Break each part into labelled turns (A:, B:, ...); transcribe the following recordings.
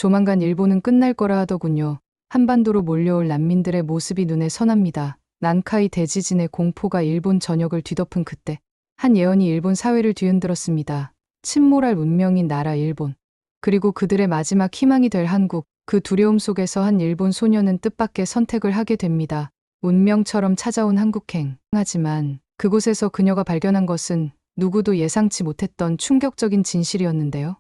A: 조만간 일본은 끝날 거라 하더군요. 한반도로 몰려올 난민들의 모습이 눈에 선합니다. 난카이 대지진의 공포가 일본 전역을 뒤덮은 그때 한 예언이 일본 사회를 뒤흔들었습니다. 침몰할 운명인 나라 일본. 그리고 그들의 마지막 희망이 될 한국. 그 두려움 속에서 한 일본 소녀는 뜻밖의 선택을 하게 됩니다. 운명처럼 찾아온 한국행. 하지만 그곳에서 그녀가 발견한 것은 누구도 예상치 못했던 충격적인 진실이었는데요.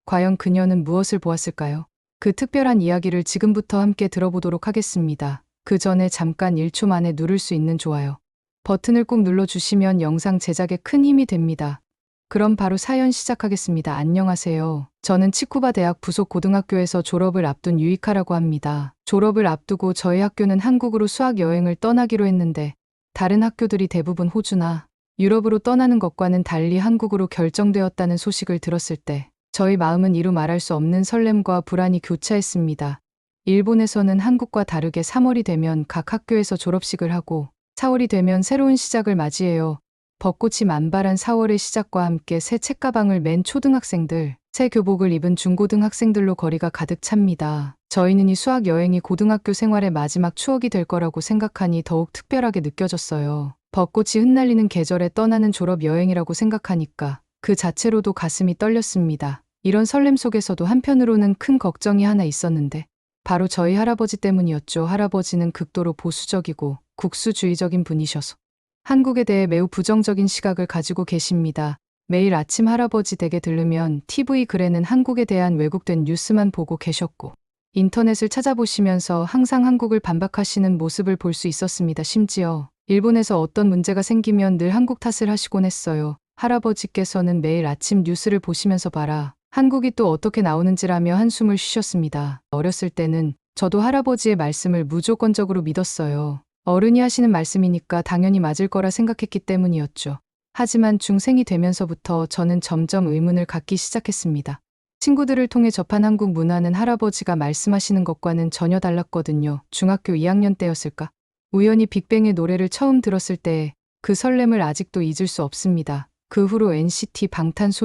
A: 과연 그녀는 무엇을 보았을까요? 그 특별한 이야기를 지금부터 함께 들어보도록 하겠습니다. 그 전에 잠깐 1초 만에 누를 수 있는 좋아요 버튼을 꼭 눌러주시면 영상 제작에 큰 힘이 됩니다. 그럼 바로 사연 시작하겠습니다. 안녕하세요. 저는 치쿠바 대학 부속 고등학교에서 졸업을 앞둔 유이카라고 합니다. 졸업을 앞두고 저희 학교는 한국으로 수학 여행을 떠나기로 했는데 다른 학교들이 대부분 호주나 유럽으로 떠나는 것과는 달리 한국으로 결정되었다는 소식을 들었을 때 저희 마음은 이루 말할 수 없는 설렘과 불안이 교차했습니다. 일본에서는 한국과 다르게 3월이 되면 각 학교에서 졸업식을 하고 4월이 되면 새로운 시작을 맞이해요. 벚꽃이 만발한 4월의 시작과 함께 새 책가방을 맨 초등학생들, 새 교복을 입은 중고등학생들로 거리가 가득 찹니다. 저희는 이 수학 여행이 고등학교 생활의 마지막 추억이 될 거라고 생각하니 더욱 특별하게 느껴졌어요. 벚꽃이 흩날리는 계절에 떠나는 졸업 여행이라고 생각하니까 그 자체로도 가슴이 떨렸습니다. 이런 설렘 속에서도 한편으로는 큰 걱정이 하나 있었는데 바로 저희 할아버지 때문이었죠. 할아버지는 극도로 보수적이고 국수주의적인 분이셔서 한국에 대해 매우 부정적인 시각을 가지고 계십니다. 매일 아침 할아버지 댁에 들르면 TV 글에는 한국에 대한 왜곡된 뉴스만 보고 계셨고 인터넷을 찾아보시면서 항상 한국을 반박하시는 모습을 볼 수 있었습니다. 심지어 일본에서 어떤 문제가 생기면 늘 한국 탓을 하시곤 했어요. 할아버지께서는 매일 아침 뉴스를 보시면서 봐라, 한국이 또 어떻게 나오는지라며 한숨을 쉬셨습니다. 어렸을 때는 저도 할아버지의 말씀을 무조건적으로 믿었어요. 어른이 하시는 말씀이니까 당연히 맞을 거라 생각했기 때문이었죠. 하지만 중생이 되면서부터 저는 점점 의문을 갖기 시작했습니다. 친구들을 통해 접한 한국 문화는 할아버지가 말씀하시는 것과는 전혀 달랐거든요. 중학교 2학년 때였을까? 우연히 빅뱅의 노래를 처음 들었을 때 그 설렘을 아직도 잊을 수 없습니다. 그 후로 NCT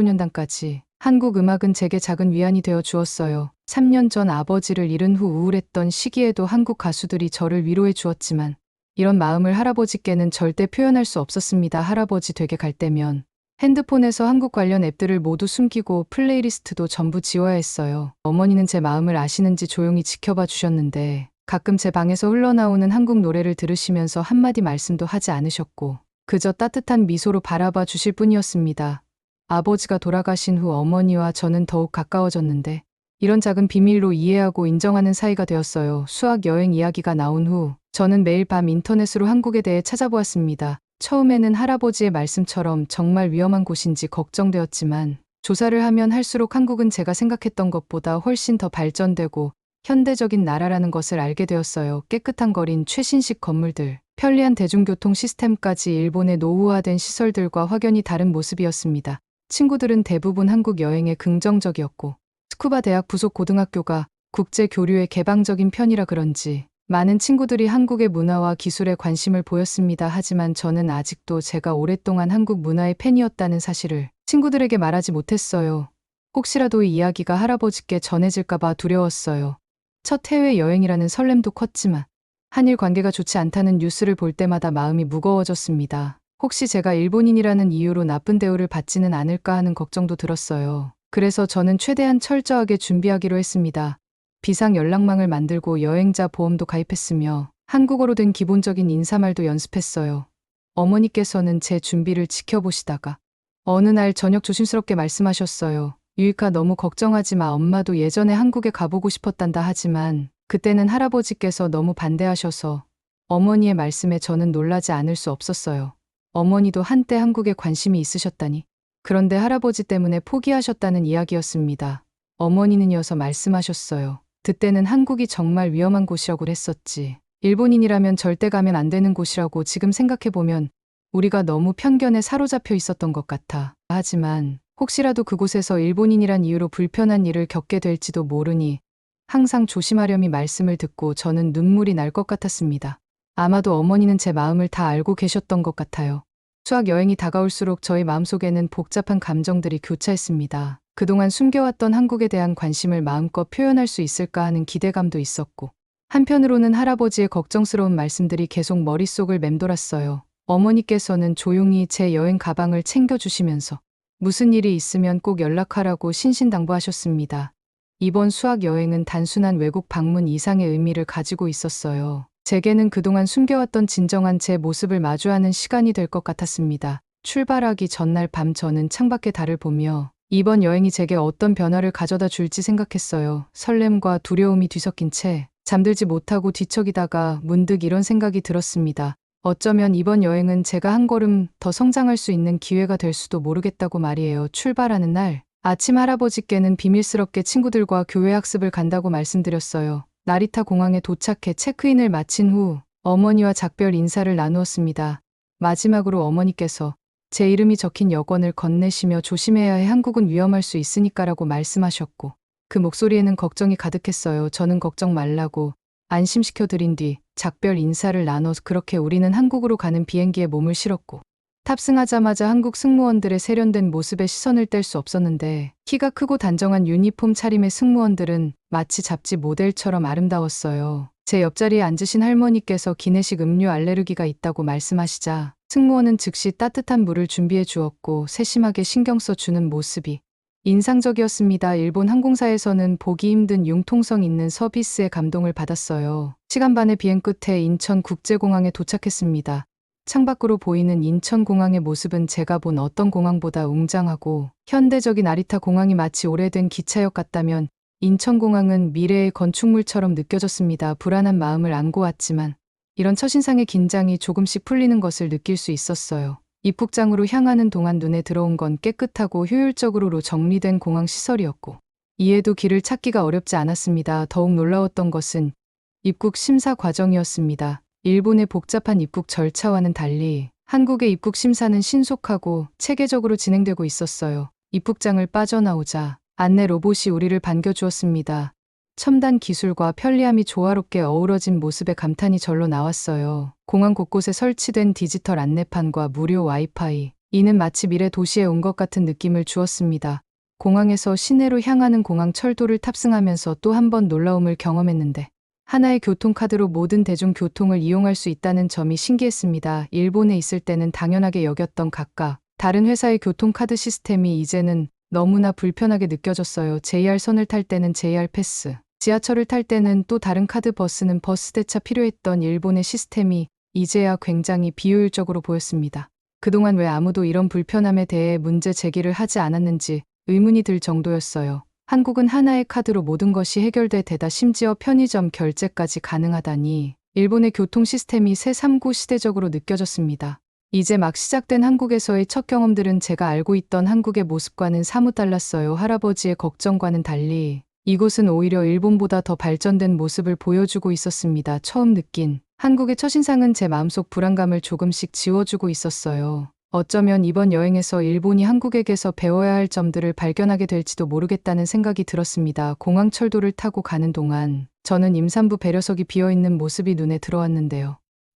A: 방탄소년단까지 한국 음악은 제게 작은 위안이 되어 주었어요. 3년 전 아버지를 잃은 후 우울했던 시기에도 한국 가수들이 저를 위로해 주었지만 이런 마음을 할아버지께는 절대 표현할 수 없었습니다. 할아버지 댁에 갈 때면 핸드폰에서 한국 관련 앱들을 모두 숨기고 플레이리스트도 전부 지워야 했어요. 어머니는 제 마음을 아시는지 조용히 지켜봐 주셨는데 가끔 제 방에서 흘러나오는 한국 노래를 들으시면서 한마디 말씀도 하지 않으셨고 그저 따뜻한 미소로 바라봐 주실 뿐이었습니다. 아버지가 돌아가신 후 어머니와 저는 더욱 가까워졌는데 이런 작은 비밀로 이해하고 인정하는 사이가 되었어요. 수학 여행 이야기가 나온 후 저는 매일 밤 인터넷으로 한국에 대해 찾아보았습니다. 처음에는 할아버지의 말씀처럼 정말 위험한 곳인지 걱정되었지만 조사를 하면 할수록 한국은 제가 생각했던 것보다 훨씬 더 발전되고 현대적인 나라라는 것을 알게 되었어요. 깨끗한 거린 최신식 건물들, 편리한 대중교통 시스템까지 일본의 노후화된 시설들과 확연히 다른 모습이었습니다. 친구들은 대부분 한국 여행에 긍정적이었고 스쿠바 대학 부속 고등학교가 국제 교류에 개방적인 편이라 그런지 많은 친구들이 한국의 문화와 기술에 관심을 보였습니다. 하지만 저는 아직도 제가 오랫동안 한국 문화의 팬이었다는 사실을 친구들에게 말하지 못했어요. 혹시라도 이 이야기가 할아버지께 전해질까봐 두려웠어요. 첫 해외여행이라는 설렘도 컸지만 한일 관계가 좋지 않다는 뉴스를 볼 때마다 마음이 무거워졌습니다. 혹시 제가 일본인이라는 이유로 나쁜 대우를 받지는 않을까 하는 걱정도 들었어요. 그래서 저는 최대한 철저하게 준비하기로 했습니다. 비상 연락망을 만들고 여행자 보험도 가입했으며 한국어로 된 기본적인 인사말도 연습했어요. 어머니께서는 제 준비를 지켜보시다가 어느 날 저녁 조심스럽게 말씀하셨어요. 유이카, 너무 걱정하지 마. 엄마도 예전에 한국에 가보고 싶었단다. 하지만 그때는 할아버지께서 너무 반대하셔서 어머니의 말씀에 저는 놀라지 않을 수 없었어요. 어머니도 한때 한국에 관심이 있으셨다니. 그런데 할아버지 때문에 포기하셨다는 이야기였습니다. 어머니는 이어서 말씀하셨어요. 그때는 한국이 정말 위험한 곳이라고 했었지. 일본인이라면 절대 가면 안 되는 곳이라고. 지금 생각해보면 우리가 너무 편견에 사로잡혀 있었던 것 같아. 하지만 혹시라도 그곳에서 일본인이란 이유로 불편한 일을 겪게 될지도 모르니 항상 조심하렴이 말씀을 듣고 저는 눈물이 날 것 같았습니다. 아마도 어머니는 제 마음을 다 알고 계셨던 것 같아요. 수학 여행이 다가올수록 저희 마음속에는 복잡한 감정들이 교차했습니다. 그동안 숨겨왔던 한국에 대한 관심을 마음껏 표현할 수 있을까 하는 기대감도 있었고, 한편으로는 할아버지의 걱정스러운 말씀들이 계속 머릿속을 맴돌았어요. 어머니께서는 조용히 제 여행 가방을 챙겨주시면서 무슨 일이 있으면 꼭 연락하라고 신신당부하셨습니다. 이번 수학 여행은 단순한 외국 방문 이상의 의미를 가지고 있었어요. 제게는 그동안 숨겨왔던 진정한 제 모습을 마주하는 시간이 될 것 같았습니다. 출발하기 전날 밤 저는 창밖의 달을 보며 이번 여행이 제게 어떤 변화를 가져다 줄지 생각했어요. 설렘과 두려움이 뒤섞인 채 잠들지 못하고 뒤척이다가 문득 이런 생각이 들었습니다. 어쩌면 이번 여행은 제가 한 걸음 더 성장할 수 있는 기회가 될 수도 모르겠다고 말이에요. 출발하는 날 아침 할아버지께는 비밀스럽게 친구들과 교회 학습을 간다고 말씀드렸어요. 나리타 공항에 도착해 체크인을 마친 후 어머니와 작별 인사를 나누었습니다. 마지막으로 어머니께서 제 이름이 적힌 여권을 건네시며 조심해야 해, 한국은 위험할 수 있으니까라고 말씀하셨고, 그 목소리에는 걱정이 가득했어요. 저는 걱정 말라고 안심시켜드린 뒤 작별 인사를 나눠 그렇게 우리는 한국으로 가는 비행기에 몸을 실었고, 탑승하자마자 한국 승무원들의 세련된 모습에 시선을 뗄 수 없었는데, 키가 크고 단정한 유니폼 차림의 승무원들은 마치 잡지 모델처럼 아름다웠어요. 제 옆자리에 앉으신 할머니께서 기내식 음료 알레르기가 있다고 말씀하시자 승무원은 즉시 따뜻한 물을 준비해 주었고 세심하게 신경 써 주는 모습이 인상적이었습니다. 일본 항공사에서는 보기 힘든 융통성 있는 서비스에 감동을 받았어요. 시간 반의 비행 끝에 인천국제공항에 도착했습니다. 창밖으로 보이는 인천공항의 모습은 제가 본 어떤 공항보다 웅장하고 현대적인 아리타 공항이 마치 오래된 기차역 같다면 인천공항은 미래의 건축물처럼 느껴졌습니다. 불안한 마음을 안고 왔지만 이런 첫인상의 긴장이 조금씩 풀리는 것을 느낄 수 있었어요. 입국장으로 향하는 동안 눈에 들어온 건 깨끗하고 효율적으로 정리된 공항 시설이었고, 이에도 길을 찾기가 어렵지 않았습니다. 더욱 놀라웠던 것은 입국 심사 과정이었습니다. 일본의 복잡한 입국 절차와는 달리 한국의 입국 심사는 신속하고 체계적으로 진행되고 있었어요. 입국장을 빠져나오자 안내 로봇이 우리를 반겨주었습니다. 첨단 기술과 편리함이 조화롭게 어우러진 모습에 감탄이 절로 나왔어요. 공항 곳곳에 설치된 디지털 안내판과 무료 와이파이. 이는 마치 미래 도시에 온 것 같은 느낌을 주었습니다. 공항에서 시내로 향하는 공항 철도를 탑승하면서 또 한 번 놀라움을 경험했는데, 하나의 교통카드로 모든 대중교통을 이용할 수 있다는 점이 신기했습니다. 일본에 있을 때는 당연하게 여겼던 각각 다른 회사의 교통카드 시스템이 이제는 너무나 불편하게 느껴졌어요. JR선을 탈 때는 JR 패스, 지하철을 탈 때는 또 다른 카드, 버스는 버스 대차 필요했던 일본의 시스템이 이제야 굉장히 비효율적으로 보였습니다. 그동안 왜 아무도 이런 불편함에 대해 문제 제기를 하지 않았는지 의문이 들 정도였어요. 한국은 하나의 카드로 모든 것이 해결돼 대다 심지어 편의점 결제까지 가능하다니 일본의 교통 시스템이 새삼고 시대적으로 느껴졌습니다. 이제 막 시작된 한국에서의 첫 경험들은 제가 알고 있던 한국의 모습과는 사뭇 달랐어요. 할아버지의 걱정과는 달리 이곳은 오히려 일본보다 더 발전된 모습을 보여주고 있었습니다. 처음 느낀 한국의 첫인상은 제 마음속 불안감을 조금씩 지워주고 있었어요. 어쩌면 이번 여행에서 일본이 한국에게서 배워야 할 점들을 발견하게 될지도 모르겠다는 생각이 들었습니다. 공항 철도를 타고 가는 동안 저는 임산부 배려석이 비어있는 모습이 눈에 들어왔는데요.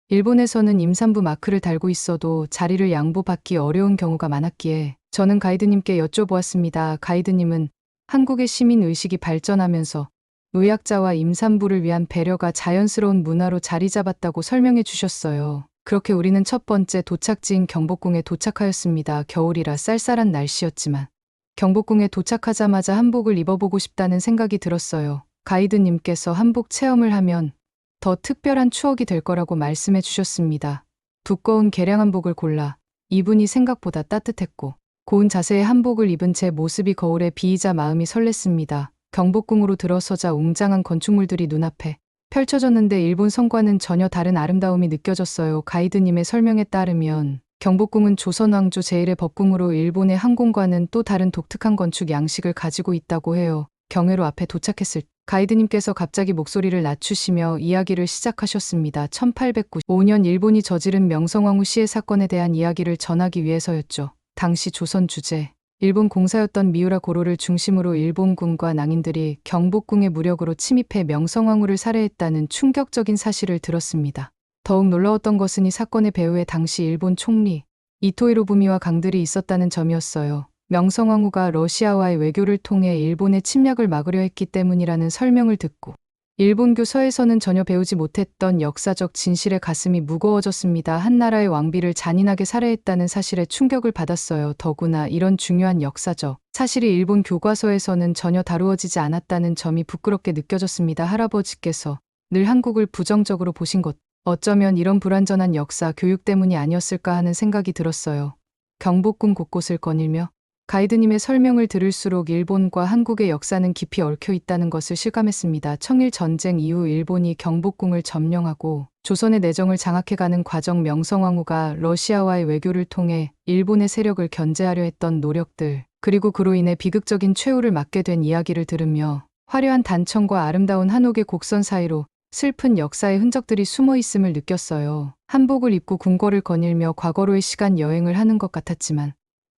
A: 일본에서는 임산부 마크를 달고 있어도 자리를 양보받기 어려운 경우가 많았기에 저는 가이드님께 여쭤보았습니다. 가이드님은 한국의 시민 의식이 발전하면서 노약자와 임산부를 위한 배려가 자연스러운 문화로 자리 잡았다고 설명해 주셨어요. 그렇게 우리는 첫 번째 도착지인 경복궁에 도착하였습니다. 겨울이라 쌀쌀한 날씨였지만 경복궁에 도착하자마자 한복을 입어보고 싶다는 생각이 들었어요. 가이드님께서 한복 체험을 하면 더 특별한 추억이 될 거라고 말씀해 주셨습니다. 두꺼운 개량 한복을 골라 입으니 생각보다 따뜻했고 고운 자세의 한복을 입은 제 모습이 거울에 비이자 마음이 설렜습니다. 경복궁으로 들어서자 웅장한 건축물들이 눈앞에 펼쳐졌는데 일본 성과는 전혀 다른 아름다움이 느껴졌어요. 가이드님의 설명에 따르면 경복궁은 조선 왕조 제1의 법궁으로 일본의 항공과는 또 다른 독특한 건축 양식을 가지고 있다고 해요. 경회로 앞에 도착했을 때 가이드님께서 갑자기 목소리를 낮추시며 이야기를 시작하셨습니다. 1895년 일본이 저지른 명성황후 시해 사건에 대한 이야기를 전하기 위해서였죠. 당시 조선 주재 일본 공사였던 미우라 고로를 중심으로 일본군과 낭인들이 경복궁의 무력으로 침입해 명성황후를 살해했다는 충격적인 사실을 들었습니다. 더욱 놀라웠던 것은 이 사건의 배후에 당시 일본 총리 이토 히로부미와 강들이 있었다는 점이었어요. 명성황후가 러시아와의 외교를 통해 일본의 침략을 막으려 했기 때문이라는 설명을 듣고 일본교 서에서는 전혀 배우지 못했던 역사적 진실에 가슴이 무거워졌습니다. 한 나라의 왕비를 잔인하게 살해했다는 사실에 충격을 받았어요. 더구나 이런 중요한 역사적 사실이 일본 교과서에서는 전혀 다루어지지 않았다는 점이 부끄럽게 느껴졌습니다. 할아버지께서 늘 한국을 부정적으로 보신 것, 어쩌면 이런 불완전한 역사 교육 때문이 아니었을까 하는 생각이 들었어요. 경복궁 곳곳을 거닐며 가이드님의 설명을 들을수록 일본과 한국의 역사는 깊이 얽혀 있다는 것을 실감했습니다. 청일 전쟁 이후 일본이 경복궁을 점령하고 조선의 내정을 장악해가는 과정, 명성황후가 러시아와의 외교를 통해 일본의 세력을 견제하려 했던 노력들, 그리고 그로 인해 비극적인 최후를 맞게 된 이야기를 들으며 화려한 단청과 아름다운 한옥의 곡선 사이로 슬픈 역사의 흔적들이 숨어 있음을 느꼈어요. 한복을 입고 궁궐을 거닐며 과거로의 시간 여행을 하는 것 같았지만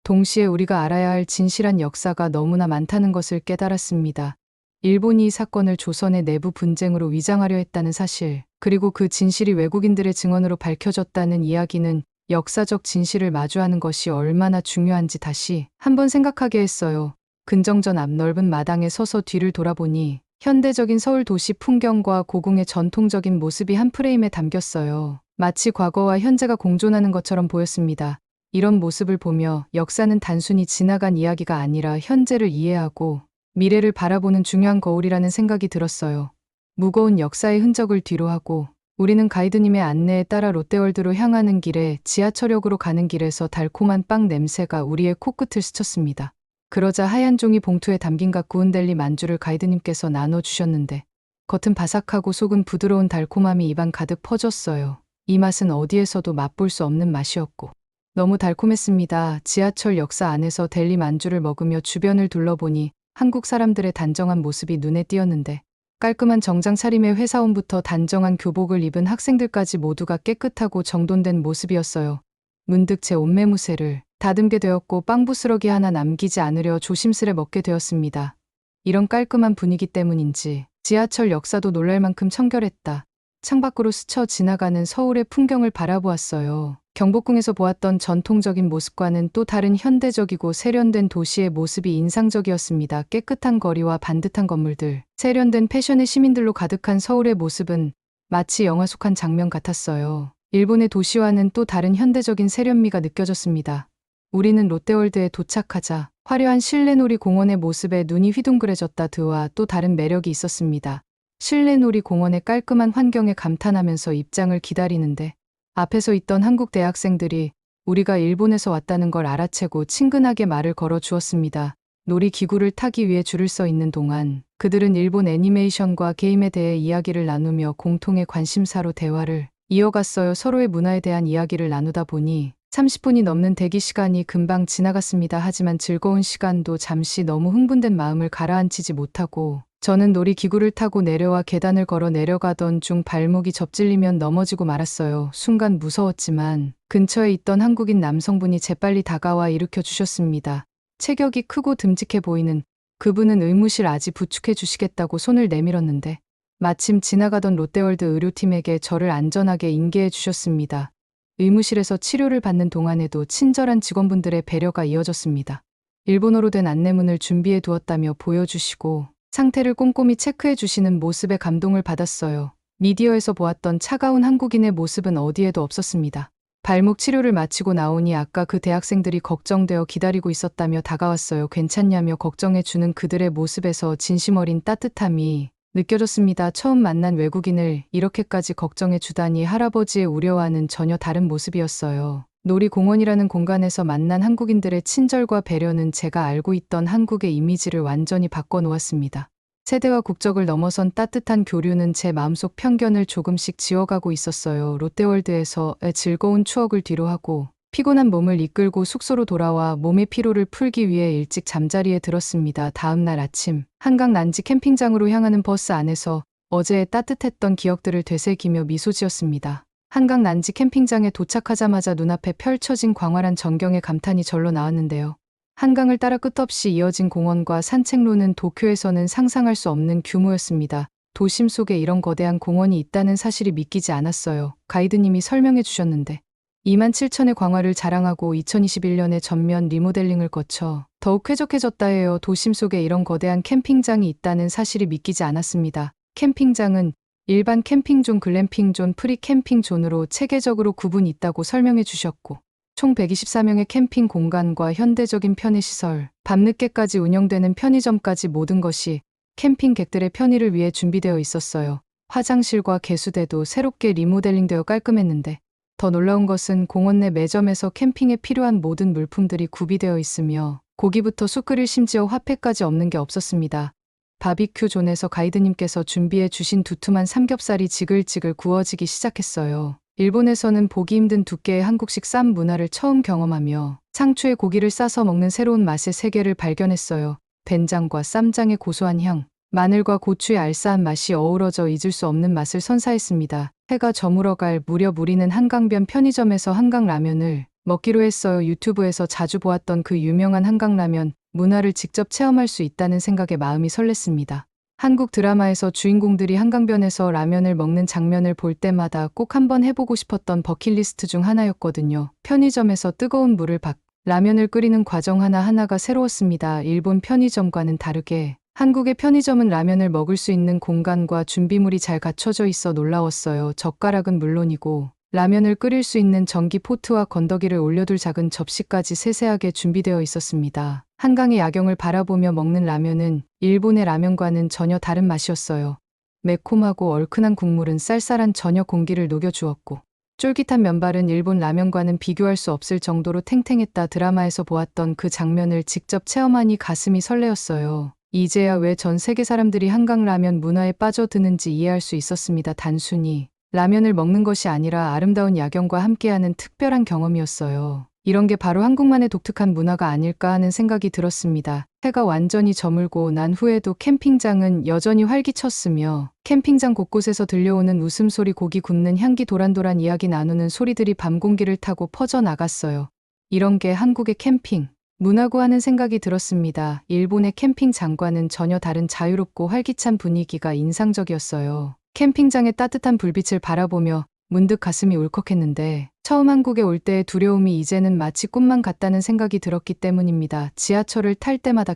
A: 동시에 우리가 알아야 할 진실한 역사가 너무나 많다는 것을 깨달았습니다. 일본이 이 사건을 조선의 내부 분쟁으로 위장하려 했다는 사실, 그리고 그 진실이 외국인들의 증언으로 밝혀졌다는 이야기는 역사적 진실을 마주하는 것이 얼마나 중요한지 다시 한번 생각하게 했어요. 근정전 앞 넓은 마당에 서서 뒤를 돌아보니 현대적인 서울 도시 풍경과 고궁의 전통적인 모습이 한 프레임에 담겼어요. 마치 과거와 현재가 공존하는 것처럼 보였습니다. 이런 모습을 보며 역사는 단순히 지나간 이야기가 아니라 현재를 이해하고 미래를 바라보는 중요한 거울이라는 생각이 들었어요. 무거운 역사의 흔적을 뒤로하고 우리는 가이드님의 안내에 따라 롯데월드로 향하는 길에 지하철역으로 가는 길에서 달콤한 빵 냄새가 우리의 코끝을 스쳤습니다. 그러자 하얀 종이 봉투에 담긴 갓 구운 델리 만주를 가이드님께서 나눠주셨는데 겉은 바삭하고 속은 부드러운 달콤함이 입안 가득 퍼졌어요. 이 맛은 어디에서도 맛볼 수 없는 맛이었고 너무 달콤했습니다. 지하철 역사 안에서 델리 만주를 먹으며 주변을 둘러보니 한국 사람들의 단정한 모습이 눈에 띄었는데 깔끔한 정장 차림의 회사원부터 단정한 교복을 입은 학생들까지 모두가 깨끗하고 정돈된 모습이었어요. 문득 제 옷매무새를 다듬게 되었고 빵 부스러기 하나 남기지 않으려 조심스레 먹게 되었습니다. 이런 깔끔한 분위기 때문인지 지하철 역사도 놀랄 만큼 청결했다. 창밖으로 스쳐 지나가는 서울의 풍경을 바라보았어요. 경복궁에서 보았던 전통적인 모습과는 또 다른 현대적이고 세련된 도시의 모습이 인상적이었습니다. 깨끗한 거리와 반듯한 건물들, 세련된 패션의 시민들로 가득한 서울의 모습은 마치 영화 속 한 장면 같았어요. 일본의 도시와는 또 다른 현대적인 세련미가 느껴졌습니다. 우리는 롯데월드에 도착하자 화려한 실내놀이 공원의 모습에 눈이 휘둥그레졌다. 그와 또 다른 매력이 있었습니다. 실내놀이 공원의 깔끔한 환경에 감탄하면서 입장을 기다리는데 앞에서 있던 한국 대학생들이 우리가 일본에서 왔다는 걸 알아채고 친근하게 말을 걸어 주었습니다. 놀이기구를 타기 위해 줄을 서 있는 동안 그들은 일본 애니메이션과 게임에 대해 이야기를 나누며 공통의 관심사로 대화를 이어갔어요. 서로의 문화에 대한 이야기를 나누다 보니 30분이 넘는 대기 시간이 금방 지나갔습니다. 하지만 즐거운 시간도 잠시 너무 흥분된 마음을 가라앉히지 못하고 저는 놀이기구를 타고 내려와 계단을 걸어 내려가던 중 발목이 접질리면 넘어지고 말았어요. 순간 무서웠지만 근처에 있던 한국인 남성분이 재빨리 다가와 일으켜 주셨습니다. 체격이 크고 듬직해 보이는 그분은 의무실 아지 부축해 주시겠다고 손을 내밀었는데 마침 지나가던 롯데월드 의료팀에게 저를 안전하게 인계해 주셨습니다. 의무실에서 치료를 받는 동안에도 친절한 직원분들의 배려가 이어졌습니다. 일본어로 된 안내문을 준비해 두었다며 보여주시고 상태를 꼼꼼히 체크해 주시는 모습에 감동을 받았어요. 미디어에서 보았던 차가운 한국인의 모습은 어디에도 없었습니다. 발목 치료를 마치고 나오니 아까 그 대학생들이 걱정되어 기다리고 있었다며 다가왔어요. 괜찮냐며 걱정해 주는 그들의 모습에서 진심 어린 따뜻함이 느껴졌습니다. 처음 만난 외국인을 이렇게까지 걱정해 주다니 할아버지의 우려와는 전혀 다른 모습이었어요. 놀이공원이라는 공간에서 만난 한국인들의 친절과 배려는 제가 알고 있던 한국의 이미지를 완전히 바꿔놓았습니다. 세대와 국적을 넘어선 따뜻한 교류는 제 마음속 편견을 조금씩 지워가고 있었어요. 롯데월드에서의 즐거운 추억을 뒤로하고 피곤한 몸을 이끌고 숙소로 돌아와 몸의 피로를 풀기 위해 일찍 잠자리에 들었습니다. 다음 날 아침 한강 난지 캠핑장으로 향하는 버스 안에서 어제의 따뜻했던 기억들을 되새기며 미소 지었습니다. 한강 난지 캠핑장에 도착하자마자 눈앞에 펼쳐진 광활한 전경에 감탄이 절로 나왔는데요. 한강을 따라 끝없이 이어진 공원과 산책로는 도쿄에서는 상상할 수 없는 규모였습니다. 도심 속에 이런 거대한 공원이 있다는 사실이 믿기지 않았어요. 가이드님이 설명해 주셨는데 27,000의 광활을 자랑하고 2021년에 전면 리모델링을 거쳐 더욱 쾌적해졌다 해요. 도심 속에 이런 거대한 캠핑장이 있다는 사실이 믿기지 않았습니다. 캠핑장은 일반 캠핑존, 글램핑존, 프리 캠핑존으로 체계적으로 구분이 있다고 설명해 주셨고, 총 124명의 캠핑 공간과 현대적인 편의시설, 밤늦게까지 운영되는 편의점까지 모든 것이 캠핑객들의 편의를 위해 준비되어 있었어요. 화장실과 개수대도 새롭게 리모델링되어 깔끔했는데, 더 놀라운 것은 공원 내 매점에서 캠핑에 필요한 모든 물품들이 구비되어 있으며 고기부터 숯 끓일 심지어 화폐까지 없는 게 없었습니다. 바비큐 존에서 가이드님께서 준비해 주신 두툼한 삼겹살이 지글지글 구워지기 시작했어요. 일본에서는 보기 힘든 두께의 한국식 쌈 문화를 처음 경험하며 상추에 고기를 싸서 먹는 새로운 맛의 세계를 발견했어요. 된장과 쌈장의 고소한 향, 마늘과 고추의 알싸한 맛이 어우러져 잊을 수 없는 맛을 선사했습니다. 해가 저물어갈 무렵 우리는 한강변 편의점에서 한강라면을 먹기로 했어요. 유튜브에서 자주 보았던 그 유명한 한강라면 문화를 직접 체험할 수 있다는 생각에 마음이 설렜습니다. 한국 드라마에서 주인공들이 한강변에서 라면을 먹는 장면을 볼 때마다 꼭 한번 해보고 싶었던 버킷리스트 중 하나였거든요. 편의점에서 뜨거운 물을 라면을 끓이는 과정 하나하나가 새로웠습니다. 일본 편의점과는 다르게 한국의 편의점은 라면을 먹을 수 있는 공간과 준비물이 잘 갖춰져 있어 놀라웠어요. 젓가락은 물론이고 라면을 끓일 수 있는 전기 포트와 건더기를 올려둘 작은 접시까지 세세하게 준비되어 있었습니다. 한강의 야경을 바라보며 먹는 라면은 일본의 라면과는 전혀 다른 맛이었어요. 매콤하고 얼큰한 국물은 쌀쌀한 저녁 공기를 녹여주었고, 쫄깃한 면발은 일본 라면과는 비교할 수 없을 정도로 탱탱했다. 드라마에서 보았던 그 장면을 직접 체험하니 가슴이 설레었어요. 이제야 왜 전 세계 사람들이 한강라면 문화에 빠져드는지 이해할 수 있었습니다. 단순히 라면을 먹는 것이 아니라 아름다운 야경과 함께하는 특별한 경험이었어요. 이런 게 바로 한국만의 독특한 문화가 아닐까 하는 생각이 들었습니다. 해가 완전히 저물고 난 후에도 캠핑장은 여전히 활기쳤으며 캠핑장 곳곳에서 들려오는 웃음소리, 고기 굽는 향기, 도란도란 이야기 나누는 소리들이 밤 공기를 타고 퍼져나갔어요. 이런 게 한국의 캠핑 문화고 하는 생각이 들었습니다. 일본의 캠핑장과는 전혀 다른 자유롭고 활기찬 분위기가 인상적이었어요. 캠핑장의 따뜻한 불빛을 바라보며 문득 가슴이 울컥했는데 처음 한국에 올 때의 두려움이 이제는 마치 꿈만 같다는 생각이 들었기 때문입니다. 지하철을 탈 때마다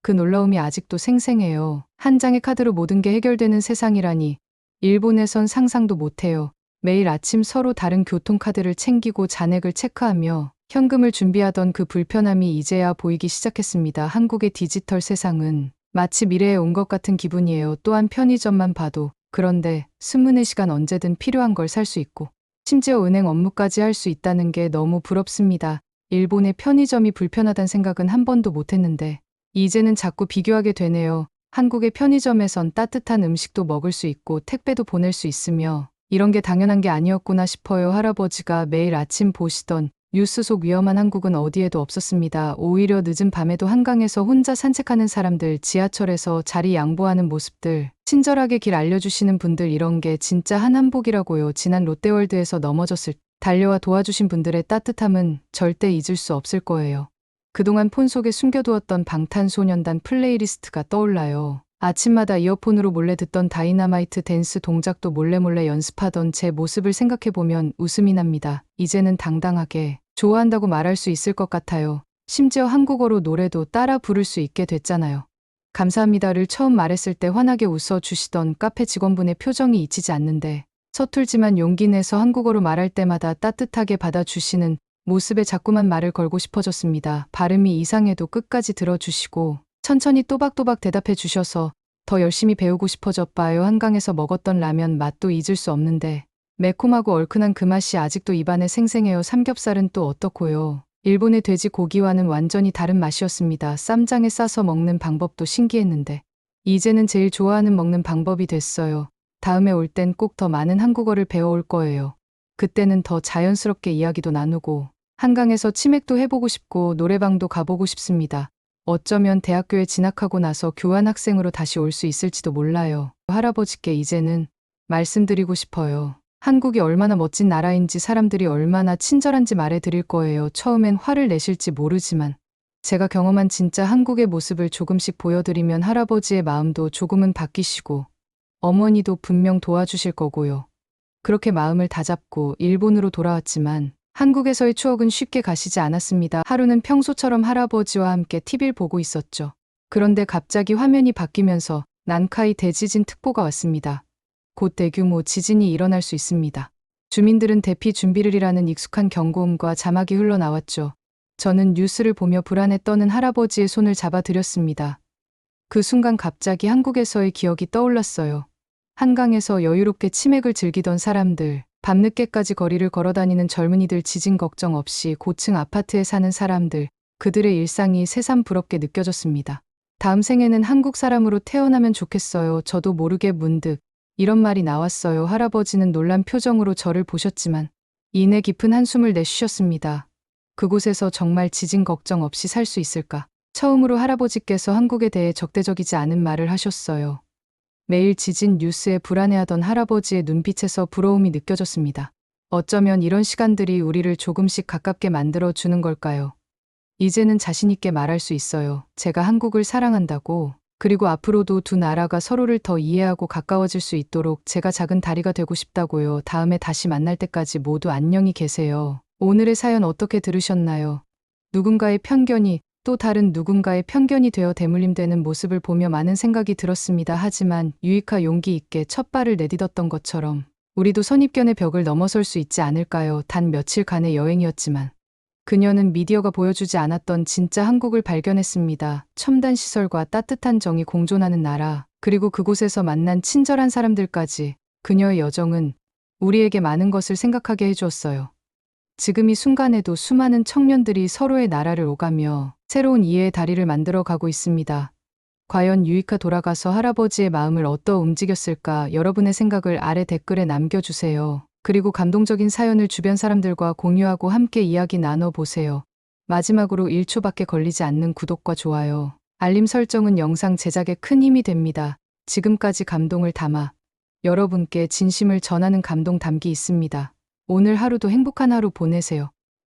A: 그 놀라움이 아직도 생생해요. 한 장의 카드로 모든 게 해결되는 세상이라니 일본에선 상상도 못해요. 매일 아침 서로 다른 교통카드를 챙기고 잔액을 체크하며 현금을 준비하던 그 불편함이 이제야 보이기 시작했습니다. 한국의 디지털 세상은 마치 미래에 온 것 같은 기분이에요. 또한 편의점만 봐도 그런데 24시간 언제든 필요한 걸 살 수 있고 심지어 은행 업무까지 할 수 있다는 게 너무 부럽습니다. 일본의 편의점이 불편하다는 생각은 한 번도 못했는데 이제는 자꾸 비교하게 되네요. 한국의 편의점에선 따뜻한 음식도 먹을 수 있고 택배도 보낼 수 있으며 이런 게 당연한 게 아니었구나 싶어요. 할아버지가 매일 아침 보시던 뉴스 속 위험한 한국은 어디에도 없었습니다. 오히려 늦은 밤에도 한강에서 혼자 산책하는 사람들, 지하철에서 자리 양보하는 모습들, 친절하게 길 알려주시는 분들, 이런 게 진짜 한복이라고요. 지난 롯데월드에서 넘어졌을 달려와 도와주신 분들의 따뜻함은 절대 잊을 수 없을 거예요. 그동안 폰 속에 숨겨두었던 방탄소년단 플레이리스트가 떠올라요. 아침마다 이어폰으로 몰래 듣던 다이너마이트 댄스 동작도 몰래 연습하던 제 모습을 생각해보면 웃음이 납니다. 이제는 당당하게 좋아한다고 말할 수 있을 것 같아요. 심지어 한국어로 노래도 따라 부를 수 있게 됐잖아요. 감사합니다를 처음 말했을 때 환하게 웃어주시던 카페 직원분의 표정이 잊히지 않는데 서툴지만 용기 내서 한국어로 말할 때마다 따뜻하게 받아주시는 모습에 자꾸만 말을 걸고 싶어졌습니다. 발음이 이상해도 끝까지 들어주시고 천천히 또박또박 대답해 주셔서 더 열심히 배우고 싶어져 봐요. 한강에서 먹었던 라면 맛도 잊을 수 없는데 매콤하고 얼큰한 그 맛이 아직도 입안에 생생해요. 삼겹살은 또 어떻고요. 일본의 돼지고기와는 완전히 다른 맛이었습니다. 쌈장에 싸서 먹는 방법도 신기했는데 이제는 제일 좋아하는 먹는 방법이 됐어요. 다음에 올 땐 꼭 더 많은 한국어를 배워올 거예요. 그때는 더 자연스럽게 이야기도 나누고 한강에서 치맥도 해보고 싶고 노래방도 가보고 싶습니다. 어쩌면 대학교에 진학하고 나서 교환학생으로 다시 올 수 있을지도 몰라요. 할아버지께 이제는 말씀드리고 싶어요. 한국이 얼마나 멋진 나라인지, 사람들이 얼마나 친절한지 말해드릴 거예요. 처음엔 화를 내실지 모르지만 제가 경험한 진짜 한국의 모습을 조금씩 보여드리면 할아버지의 마음도 조금은 바뀌시고 어머니도 분명 도와주실 거고요. 그렇게 마음을 다잡고 일본으로 돌아왔지만 한국에서의 추억은 쉽게 가시지 않았습니다. 하루는 평소처럼 할아버지와 함께 TV를 보고 있었죠. 그런데 갑자기 화면이 바뀌면서 난카이 대지진 특보가 왔습니다. 곧 대규모 지진이 일어날 수 있습니다. 주민들은 대피 준비를이라는 익숙한 경고음과 자막이 흘러나왔죠. 저는 뉴스를 보며 불안에 떠는 할아버지의 손을 잡아드렸습니다. 그 순간 갑자기 한국에서의 기억이 떠올랐어요. 한강에서 여유롭게 치맥을 즐기던 사람들, 밤늦게까지 거리를 걸어다니는 젊은이들, 지진 걱정 없이 고층 아파트에 사는 사람들, 그들의 일상이 새삼부럽게 느껴졌습니다. 다음 생에는 한국 사람으로 태어나면 좋겠어요. 저도 모르게 문득 이런 말이 나왔어요. 할아버지는 놀란 표정으로 저를 보셨지만 이내 깊은 한숨을 내쉬셨습니다. 그곳에서 정말 지진 걱정 없이 살 수 있을까? 처음으로 할아버지께서 한국에 대해 적대적이지 않은 말을 하셨어요. 매일 지진 뉴스에 불안해하던 할아버지의 눈빛에서 부러움이 느껴졌습니다. 어쩌면 이런 시간들이 우리를 조금씩 가깝게 만들어 주는 걸까요? 이제는 자신있게 말할 수 있어요. 제가 한국을 사랑한다고. 그리고 앞으로도 두 나라가 서로를 더 이해하고 가까워질 수 있도록 제가 작은 다리가 되고 싶다고요. 다음에 다시 만날 때까지 모두 안녕히 계세요. 오늘의 사연 어떻게 들으셨나요? 누군가의 편견이 또 다른 누군가의 편견이 되어 대물림되는 모습을 보며 많은 생각이 들었습니다. 하지만 유익하 용기 있게 첫 발을 내딛었던 것처럼 우리도 선입견의 벽을 넘어설 수 있지 않을까요? 단 며칠간의 여행이었지만 그녀는 미디어가 보여주지 않았던 진짜 한국을 발견했습니다. 첨단 시설과 따뜻한 정이 공존하는 나라, 그리고 그곳에서 만난 친절한 사람들까지. 그녀의 여정은 우리에게 많은 것을 생각하게 해주었어요. 지금 이 순간에도 수많은 청년들이 서로의 나라를 오가며 새로운 이해의 다리를 만들어 가고 있습니다. 과연 유이카 돌아가서 할아버지의 마음을 어떠 움직였을까? 여러분의 생각을 아래 댓글에 남겨주세요. 그리고 감동적인 사연을 주변 사람들과 공유하고 함께 이야기 나눠보세요. 마지막으로 1초밖에 걸리지 않는 구독과 좋아요, 알림 설정은 영상 제작에 큰 힘이 됩니다. 지금까지 감동을 담아 여러분께 진심을 전하는 감동 담기 있습니다. 오늘 하루도 행복한 하루 보내세요.